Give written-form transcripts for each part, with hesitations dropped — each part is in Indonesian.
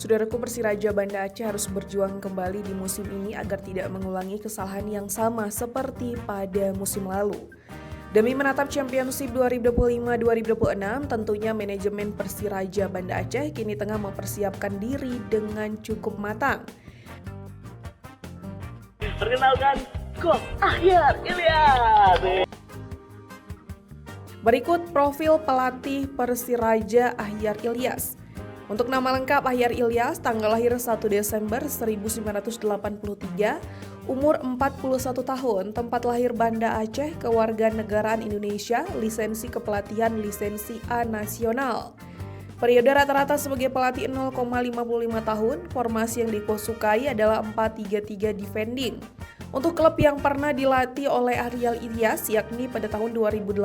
Saudaraku, Persiraja Banda Aceh harus berjuang kembali di musim ini agar tidak mengulangi kesalahan yang sama seperti pada musim lalu. Demi menatap Championship 2025-2026, tentunya manajemen Persiraja Banda Aceh kini tengah mempersiapkan diri dengan cukup matang. Perkenalkan, Coach Ahyar Ilyas. Berikut profil pelatih Persiraja Ahyar Ilyas. Untuk nama lengkap Ahyar Ilyas, tanggal lahir 1 Desember 1983, umur 41 tahun, tempat lahir Banda Aceh, kewarganegaraan Indonesia, lisensi kepelatihan lisensi A nasional. Periode rata-rata sebagai pelatih 0,55 tahun, formasi yang disukai adalah 4-3-3 defending. Untuk klub yang pernah dilatih oleh Ahyar Ilyas, yakni pada tahun 2018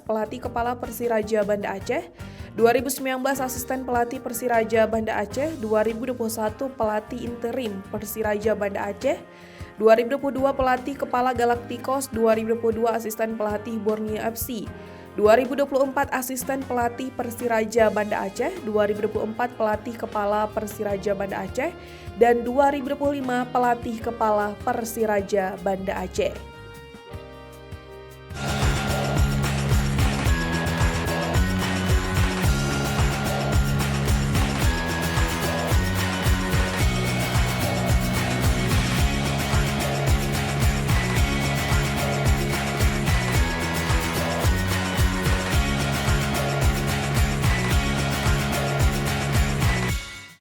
pelatih kepala Persiraja Banda Aceh, 2019 asisten pelatih Persiraja Banda Aceh, 2021 pelatih interim Persiraja Banda Aceh, 2022 pelatih kepala Galacticos, 2022 asisten pelatih Borneo FC, 2024 asisten pelatih Persiraja Banda Aceh, 2024 pelatih kepala Persiraja Banda Aceh, dan 2025 pelatih kepala Persiraja Banda Aceh.